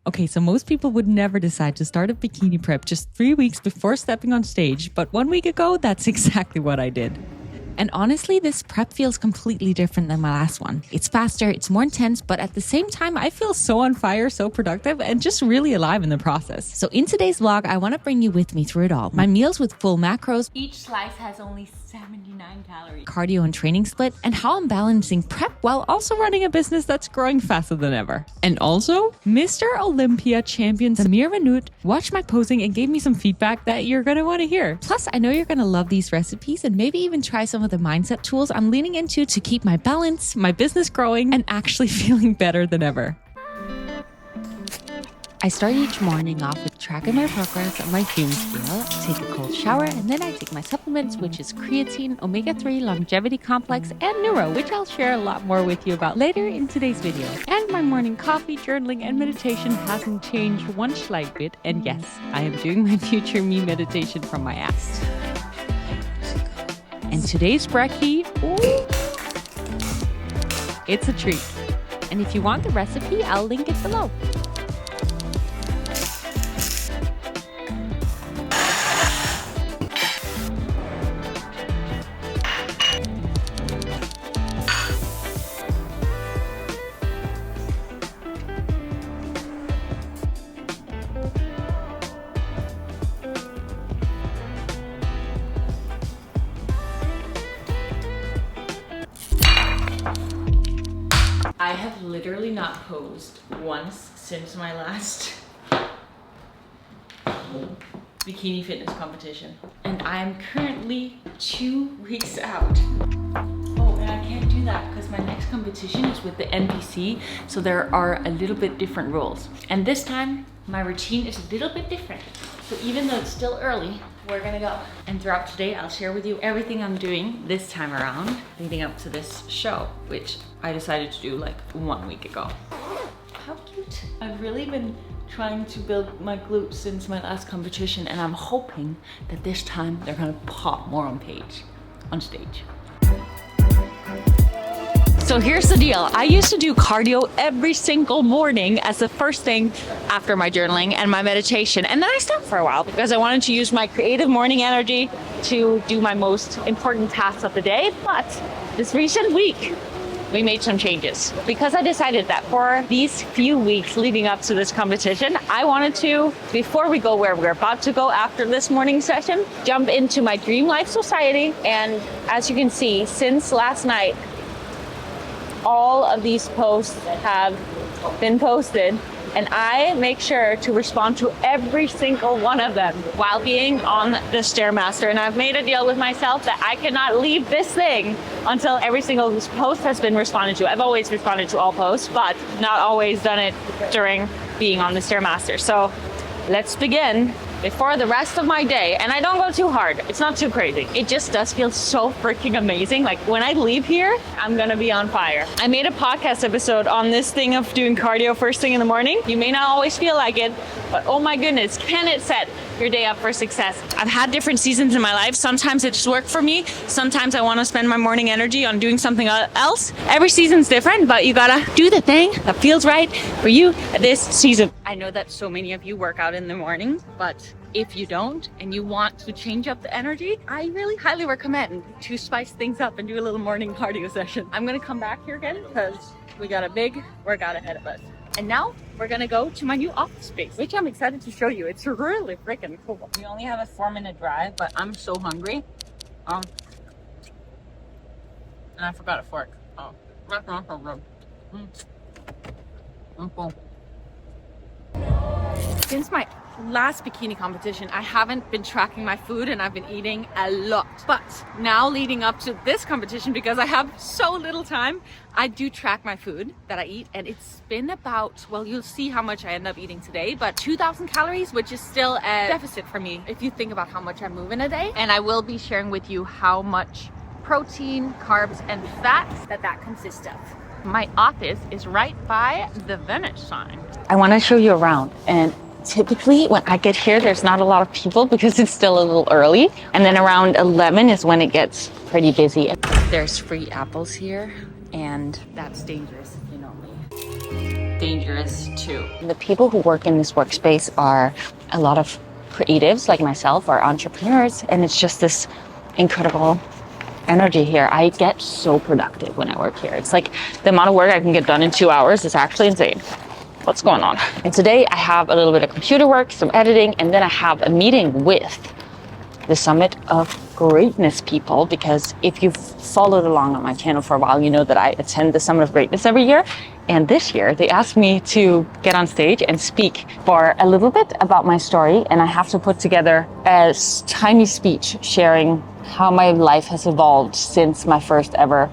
Okay, so most people would never decide to start a bikini prep just 3 weeks before stepping on stage, but 1 week ago, that's exactly what I did. And honestly, this prep feels completely different than my last one. It's faster, it's more intense, but at the same time, I feel so on fire, so productive, and just really alive in the process. So in today's vlog, I want to bring you with me through it all. My meals with full macros. Each slice has only 79 calories. Cardio and training split, and how I'm balancing prep while also running a business that's growing faster than ever. And also, Mr. Olympia champion Samir Vanut watched my posing and gave me some feedback that you're going to want to hear. Plus, I know you're going to love these recipes and maybe even try some of the mindset tools I'm leaning into to keep my balance, my business growing, and actually feeling better than ever. I start each morning off with tracking my progress on my fume scale, take a cold shower, and then I take my supplements, which is creatine, omega-3, longevity complex, and neuro, which I'll share a lot more with you about later in today's video. And my morning coffee, journaling, and meditation hasn't changed one slight bit, and yes, I am doing my future me meditation from my ass. And today's brekkie, it's a treat. And if you want the recipe, I'll link it below. I have literally not posed once since my last bikini fitness competition. And I am currently 2 weeks out. Oh, and I can't do that because my next competition is with the NPC, so there are a little bit different rules. And this time, my routine is a little bit different. So even though it's still early, we're gonna go. And throughout today, I'll share with you everything I'm doing this time around, leading up to this show, which I decided to do like 1 week ago. How cute. I've really been trying to build my glutes since my last competition, and I'm hoping that this time they're gonna pop more on stage. So here's the deal. I used to do cardio every single morning as the first thing after my journaling and my meditation. And then I stopped for a while because I wanted to use my creative morning energy to do my most important tasks of the day. But this recent week, we made some changes because I decided that for these few weeks leading up to this competition, I wanted to, before we go where we're about to go after this morning session, jump into my Dream Life Society. And as you can see, since last night, all of these posts have been posted, and I make sure to respond to every single one of them while being on the Stairmaster. And I've made a deal with myself that I cannot leave this thing until every single post has been responded to. I've always responded to all posts, but not always done it during being on the Stairmaster. So let's begin before the rest of my day. And I don't go too hard. It's not too crazy. It just does feel so freaking amazing. Like when I leave here, I'm gonna be on fire. I made a podcast episode on this thing of doing cardio first thing in the morning. You may not always feel like it, but oh my goodness, can it set your day up for success? I've had different seasons in my life. Sometimes it just worked for me. Sometimes I want to spend my morning energy on doing something else. Every season's different, but you gotta do the thing that feels right for you this season. I know that so many of you work out in the morning, but if you don't and you want to change up the energy, I really highly recommend to spice things up and do a little morning cardio session. I'm gonna come back here again because we got a big workout ahead of us. And now we're gonna go to my new office space, which I'm excited to show you. It's really freaking cool. We only have a 4-minute drive, but I'm so hungry. And I forgot a fork. Oh, restaurant program. Cool. Since my last bikini competition, I haven't been tracking my food and I've been eating a lot. But now leading up to this competition, because I have so little time, I do track my food that I eat, and it's been about, well, you'll see how much I end up eating today, but 2,000 calories, which is still a deficit for me if you think about how much I move in a day. And I will be sharing with you how much protein, carbs, and fats that consists of. My office is right by the Venice sign. I want to show you around, and typically when I get here, there's not a lot of people because it's still a little early. And then around 11 is when it gets pretty busy. There's free apples here, and that's dangerous if you know me. dangerous too. The people who work in this workspace are a lot of creatives like myself or entrepreneurs, and it's just this incredible energy here. I get so productive when I work here. It's like the amount of work I can get done in 2 hours is actually insane. What's going on? And today I have a little bit of computer work, some editing, and then I have a meeting with the Summit of Greatness people, because if you've followed along on my channel for a while, you know that I attend the Summit of Greatness every year. And this year they asked me to get on stage and speak for a little bit about my story. And I have to put together a tiny speech sharing how my life has evolved since my first ever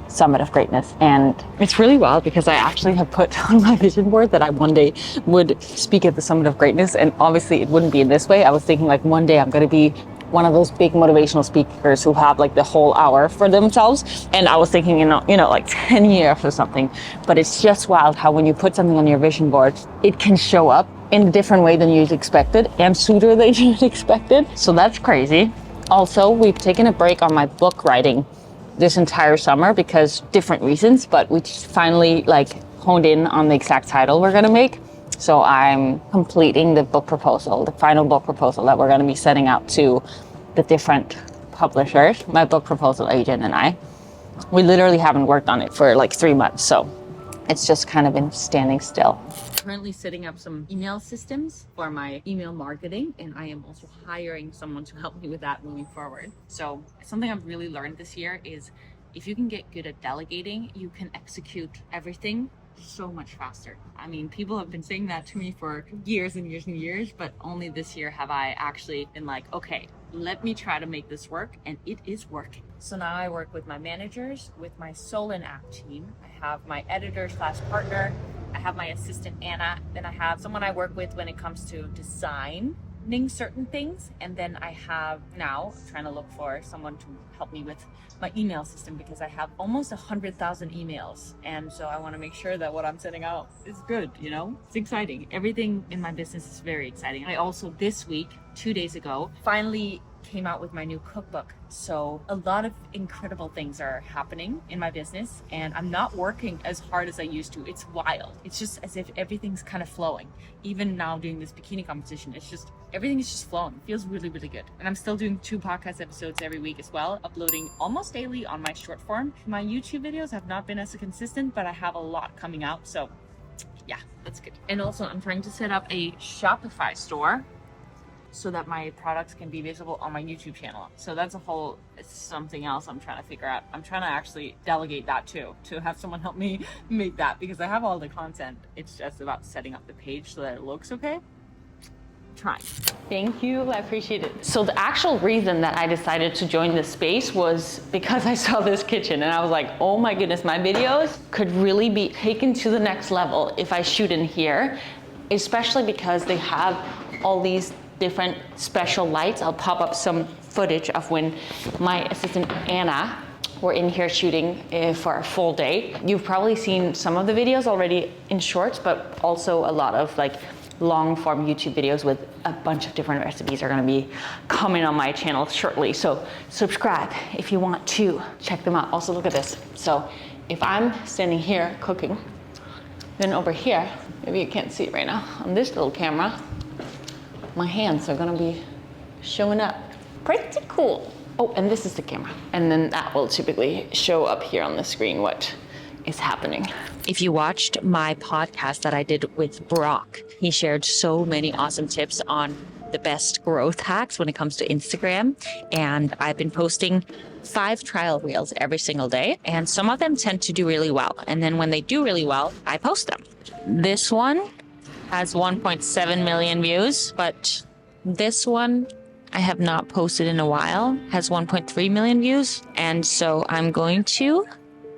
Summit of Greatness. And it's really wild because I actually have put on my vision board that I one day would speak at the Summit of Greatness. And obviously it wouldn't be in this way. I was thinking like one day I'm going to be one of those big motivational speakers who have like the whole hour for themselves. And I was thinking, you know, like 10 years or something. But it's just wild how when you put something on your vision board, it can show up in a different way than you'd expected and sooner than you'd expected. So that's crazy. Also, we've taken a break on my book writing this entire summer because different reasons, but we just finally like honed in on the exact title we're gonna make. So I'm completing the book proposal, the final book proposal that we're going to be sending out to the different publishers, my book proposal agent and I. We literally haven't worked on it for like 3 months, so it's just kind of been standing still. Currently setting up some email systems for my email marketing, and I am also hiring someone to help me with that moving forward. So something I've really learned this year is if you can get good at delegating, you can execute everything so much faster. I mean, people have been saying that to me for years and years and years, but only this year have I actually been like, okay, let me try to make this work, and it is working. So now I work with my managers, with my Solon app team. I have my editor/partner. I have my assistant Anna. Then I have someone I work with when it comes to designing certain things, and then I have now trying to look for someone to help me with my email system because I have almost 100,000 emails, and so I want to make sure that what I'm sending out is good. You know, it's exciting. Everything in my business is very exciting. I also this week, 2 days ago, finally came out with my new cookbook. So a lot of incredible things are happening in my business, and I'm not working as hard as I used to. It's wild. It's just as if everything's kind of flowing. Even now doing this bikini competition, it's just, everything is just flowing. It feels really, really good. And I'm still doing 2 podcast episodes every week as well, uploading almost daily on my short form. My YouTube videos have not been as consistent, but I have a lot coming out. So yeah, that's good. And also I'm trying to set up a Shopify store so that my products can be visible on my YouTube channel. So that's it's something else I'm trying to figure out. I'm trying to actually delegate that too, to have someone help me make that, because I have all the content. It's just about setting up the page so that it looks okay. Trying. Thank you, I appreciate it. So the actual reason that I decided to join this space was because I saw this kitchen and I was like, oh my goodness, my videos could really be taken to the next level if I shoot in here, especially because they have all these different special lights. I'll pop up some footage of when my assistant Anna were in here shooting for a full day. You've probably seen some of the videos already in shorts, but also a lot of like long form YouTube videos with a bunch of different recipes are going to be coming on my channel shortly. So subscribe if you want to check them out. Also look at this. So if I'm standing here cooking, then over here, maybe you can't see it right now, on this little camera, my hands are gonna be showing up. Pretty cool. Oh, and this is the camera. And then that will typically show up here on the screen what is happening. If you watched my podcast that I did with Brock, he shared so many awesome tips on the best growth hacks when it comes to Instagram. And I've been posting 5 trial reels every single day. And some of them tend to do really well. And then when they do really well, I post them. This one has 1.7 million views, but this one I have not posted in a while, has 1.3 million views. And so I'm going to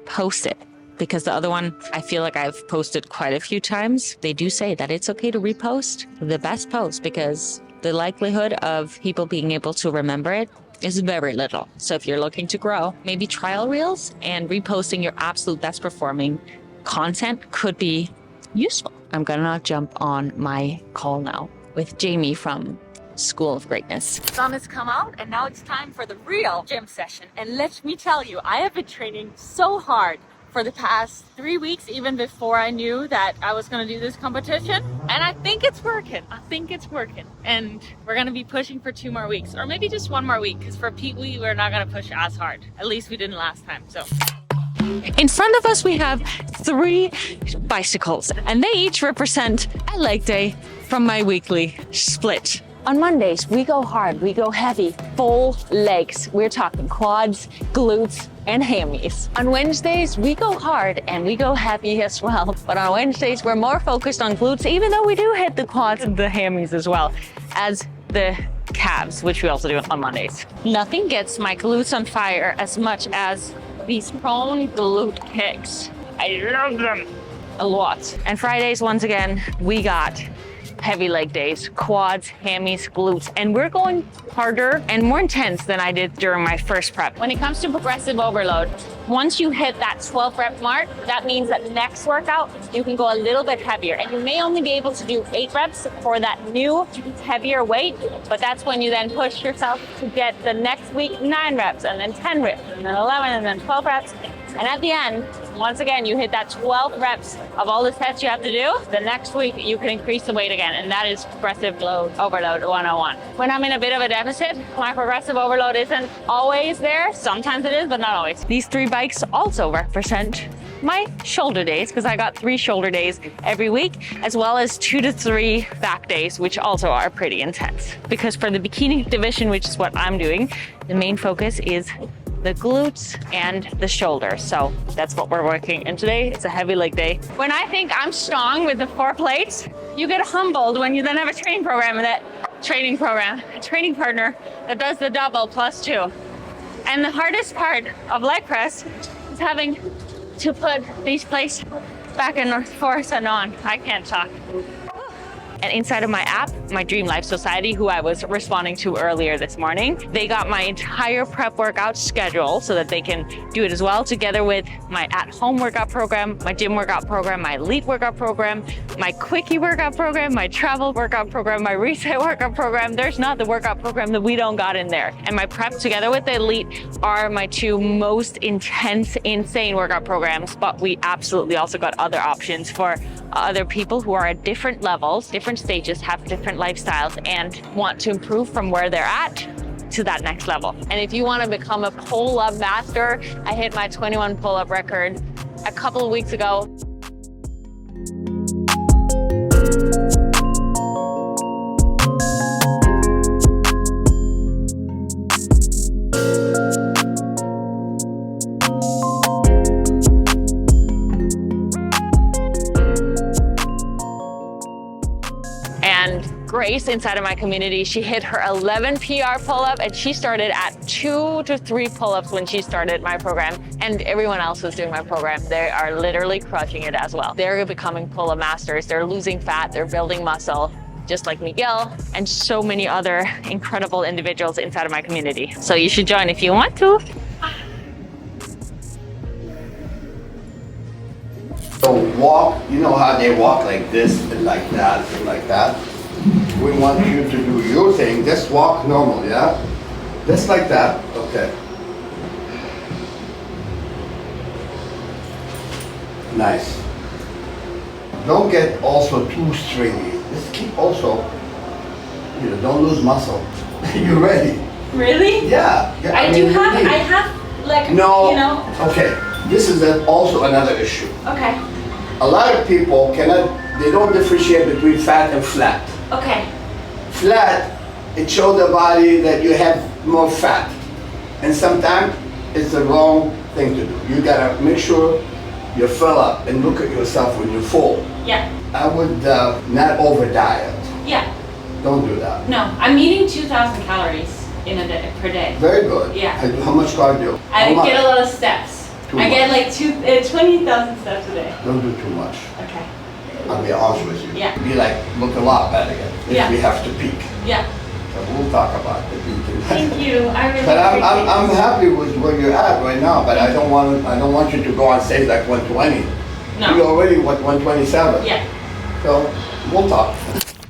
post it because the other one, I feel like I've posted quite a few times. They do say that it's okay to repost the best post because the likelihood of people being able to remember it is very little. So if you're looking to grow, maybe trial reels and reposting your absolute best performing content could be useful. I'm gonna jump on my call now with Jamie from School of Greatness. The sun has come out and now it's time for the real gym session. And let me tell you, I have been training so hard for the past 3 weeks, even before I knew that I was going to do this competition. And I think it's working. And we're going to be pushing for 2 more weeks, or maybe just 1 more week, because for Pete we're not going to push as hard. At least we didn't last time. So in front of us we have 3 bicycles, and they each represent a leg day from my weekly split. On Mondays, we go hard, we go heavy, full legs. We're talking quads, glutes, and hammies. On Wednesdays, we go hard and we go heavy as well. But on Wednesdays, we're more focused on glutes, even though we do hit the quads and the hammies as well as the calves, which we also do on Mondays. Nothing gets my glutes on fire as much as these prone glute kicks. I love them a lot. And Fridays, once again, we got heavy leg days, quads, hammies, glutes, and we're going harder and more intense than I did during my first prep. When it comes to progressive overload, once you hit that 12 rep mark, that means that next workout, you can go a little bit heavier, and you may only be able to do 8 reps for that new heavier weight, but that's when you then push yourself to get the next week 9 reps, and then 10 reps, and then 11, and then 12 reps. And at the end, once again, you hit that 12 reps of all the sets you have to do. The next week, you can increase the weight again, and that is progressive overload 101. When I'm in a bit of a deficit, my progressive overload isn't always there. Sometimes it is, but not always. These 3 bikes also represent my shoulder days, because I got 3 shoulder days every week, as well as 2 to 3 back days, which also are pretty intense. Because for the bikini division, which is what I'm doing, the main focus is the glutes and the shoulders. So that's what we're working. And today it's a heavy leg day. When I think I'm strong with the 4 plates, you get humbled when you then have a training partner that does the double plus 2. And the hardest part of leg press is having to put these plates back and forth and on. I can't talk. And inside of my app, my Dream Life Society, who I was responding to earlier this morning, they got my entire prep workout schedule so that they can do it as well, together with my at-home workout program, my gym workout program, my elite workout program, my quickie workout program, my travel workout program, my reset workout program. There's not the workout program that we don't got in there. And my prep together with the elite are my 2 most intense, insane workout programs, but we absolutely also got other options for other people who are at different levels, different stages, have different lifestyles, and want to improve from where they're at to that next level. And if you want to become a pull-up master, I hit my 21 pull-up record a couple of weeks ago. Grace inside of my community, she hit her 11 PR pull-up, and she started at 2 to 3 pull-ups when she started my program, and everyone else who's doing my program, they are literally crushing it as well. They're becoming pull-up masters, they're losing fat, they're building muscle, just like Miguel and so many other incredible individuals inside of my community. So you should join if you want to. So walk, you know how they walk like this and like that and like that? We want you to do your thing, just walk normal, yeah? Just like that, okay. Nice. Don't get also too stringy. Just keep also, you know, don't lose muscle. You're ready. Really? Yeah. I have like, no, you know. Okay, this is also another issue. Okay. A lot of people they don't differentiate between fat and flat. Okay. Flat, it shows the body that you have more fat. And sometimes it's the wrong thing to do. You gotta make sure you fill up and look at yourself when you're full. Yeah. I would not over diet. Yeah. Don't do that. No, I'm eating 2,000 calories in a day, per day. Very good. Yeah. How much cardio? I get a lot of steps. I get like 20,000 steps a day. Don't do too much. Okay. I'll be honest with you. Yeah. Look a lot better if we have to peak. Yeah. So we'll talk about the peaking. Thank you. I really But appreciate I'm happy with where you're at right now. But I don't want you to go on stage like 120. No. You're already 127. Yeah. So we'll talk.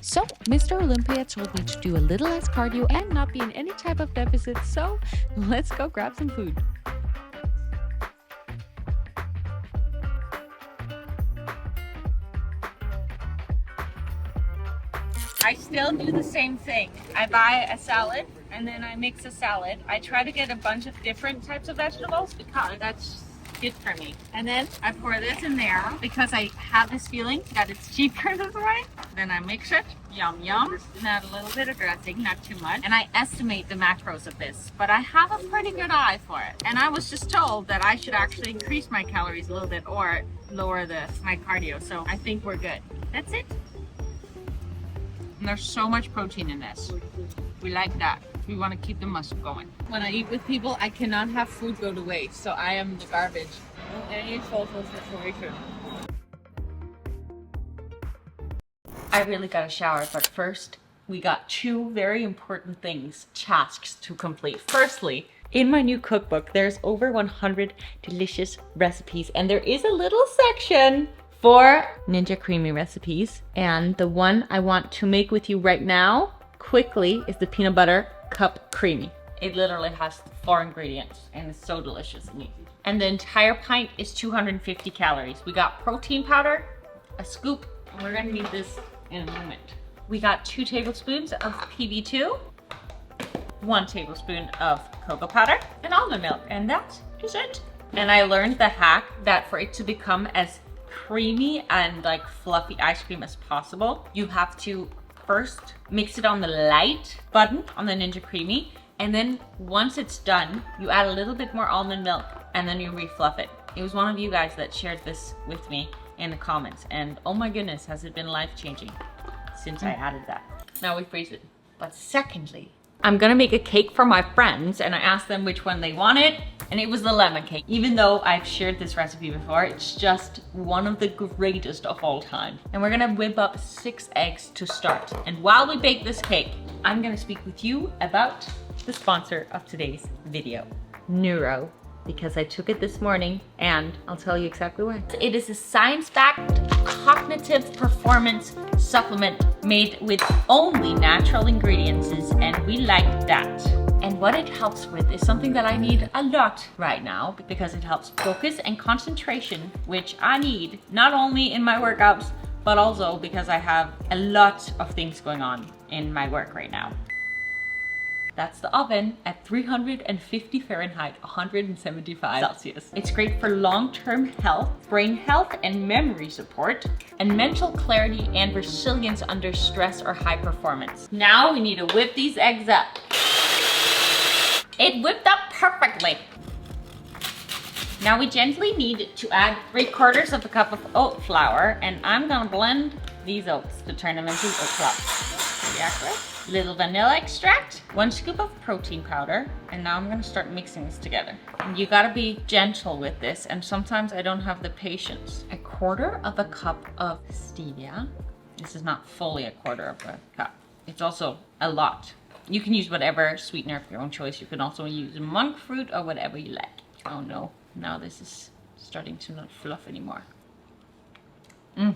So, Mr. Olympia told me to do a little less cardio and not be in any type of deficit, so let's go grab some food. I still do the same thing. I buy a salad and then I mix a salad. I try to get a bunch of different types of vegetables because that's good for me. And then I pour this in there because I have this feeling that it's cheaper this way. Then I mix it, yum yum, and add a little bit of dressing, not too much. And I estimate the macros of this, but I have a pretty good eye for it. And I was just told that I should actually increase my calories a little bit or lower my cardio. So I think we're good. That's it. And there's so much protein in this. We like that. We want to keep the muscle going. When I eat with people, I cannot have food go to waste. So I am the garbage in any social situation. I really got a shower, but first we got two very important tasks to complete. Firstly, in my new cookbook, there's over 100 delicious recipes, and there is a little section for Ninja Creamy recipes. And the one I want to make with you right now, quickly, is the peanut butter cup creamy. It literally has 4 ingredients and it's so delicious and easy. And the entire pint is 250 calories. We got protein powder, a scoop, and we're gonna need this in a moment. We got 2 tablespoons of PB2, 1 tablespoon of cocoa powder, and almond milk, and that is it. And I learned the hack that for it to become as creamy and like fluffy ice cream as possible, you have to first mix it on the light button on the Ninja Creamy, and then once it's done, you add a little bit more almond milk and then you refluff it. It was one of you guys that shared this with me in the comments, and oh my goodness, has it been life-changing since I added that. Now we freeze it. But secondly, I'm gonna make a cake for my friends, and I asked them which one they wanted, and it was the lemon cake. Even though I've shared this recipe before, it's just one of the greatest of all time. And we're gonna whip up 6 eggs to start. And while we bake this cake, I'm gonna speak with you about the sponsor of today's video, Neuro, because I took it this morning and I'll tell you exactly why. It is a science-backed cognitive performance supplement made with only natural ingredients, and we like that. And what it helps with is something that I need a lot right now, because it helps focus and concentration, which I need not only in my workouts, but also because I have a lot of things going on in my work right now. That's the oven at 350 Fahrenheit, 175 Celsius. It's great for long-term health, brain health and memory support, and mental clarity and resilience under stress or high performance. Now we need to whip these eggs up. It whipped up perfectly. Now we gently need to add 3/4 of a cup of oat flour, and I'm gonna blend these oats to turn them into oat flour. Pretty accurate. Little vanilla extract, 1 scoop of protein powder, and now I'm gonna start mixing this together. And you gotta be gentle with this, and sometimes I don't have the patience. 1/4 of a cup of stevia. This is not fully 1/4 of a cup. It's also a lot. You can use whatever sweetener of your own choice. You can also use monk fruit or whatever you like. Oh no, now this is starting to not fluff anymore. And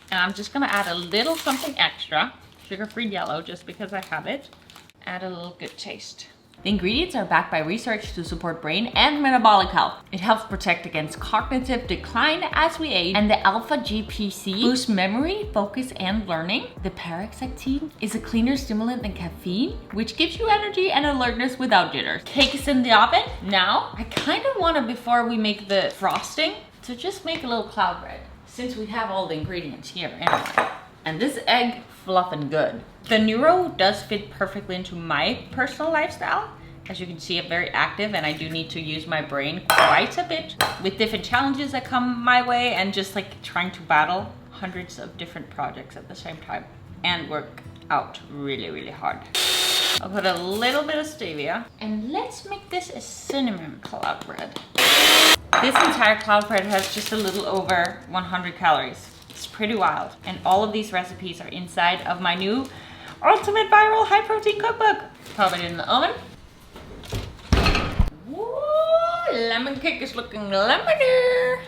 I'm just gonna add a little something extra. Sugar-free yellow, just because I have it. Add a little good taste. The ingredients are backed by research to support brain and metabolic health. It helps protect against cognitive decline as we age, and the alpha GPC boosts memory, focus, and learning. The paroxetine is a cleaner stimulant than caffeine, which gives you energy and alertness without jitters. Cake is in the oven. Now, I kind of want to, before we make the frosting, to just make a little cloud bread, since we have all the ingredients here anyway. And this egg fluffing good. The Neuro does fit perfectly into my personal lifestyle. As you can see, I'm very active and I do need to use my brain quite a bit with different challenges that come my way, and just like trying to battle hundreds of different projects at the same time and work out really, really hard. I'll put a little bit of stevia, and let's make this a cinnamon cloud bread. This entire cloud bread has just a little over 100 calories. It's pretty wild. And all of these recipes are inside of my new Ultimate Viral High Protein Cookbook. Pop it in the oven. Woo, lemon cake is looking lemony.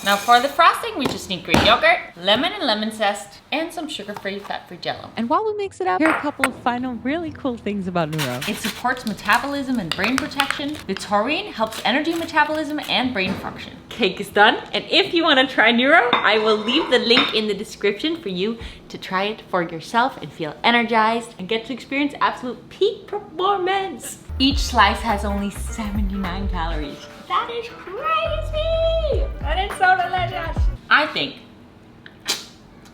Now for the frosting, we just need Greek yogurt, lemon and lemon zest, and some sugar-free, fat-free Jell-O. And while we mix it up, here are a couple of final really cool things about Neuro. It supports metabolism and brain protection. The taurine helps energy metabolism and brain function. Cake is done, and if you want to try Neuro, I will leave the link in the description for you to try it for yourself and feel energized and get to experience absolute peak performance. Each slice has only 79 calories. That is crazy! That is so delicious. I think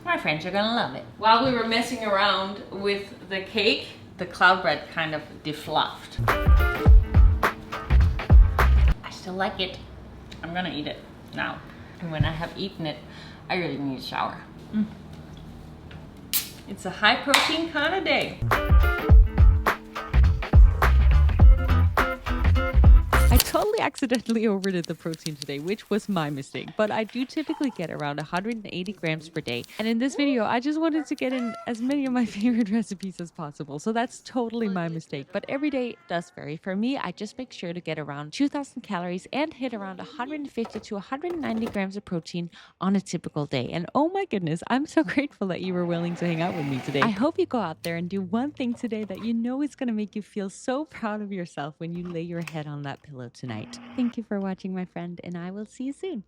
my friends are gonna love it. While we were messing around with the cake, the cloud bread kind of defluffed. I still like it. I'm gonna eat it now. And when I have eaten it, I really need a shower. It's a high protein kind of day. I totally accidentally overdid the protein today, which was my mistake, but I do typically get around 180 grams per day. And in this video, I just wanted to get in as many of my favorite recipes as possible. So that's totally my mistake, but every day does vary. For me, I just make sure to get around 2,000 calories and hit around 150 to 190 grams of protein on a typical day. And oh my goodness, I'm so grateful that you were willing to hang out with me today. I hope you go out there and do one thing today that you know is going to make you feel so proud of yourself when you lay your head on that pillow tonight. Thank you for watching, my friend, and I will see you soon.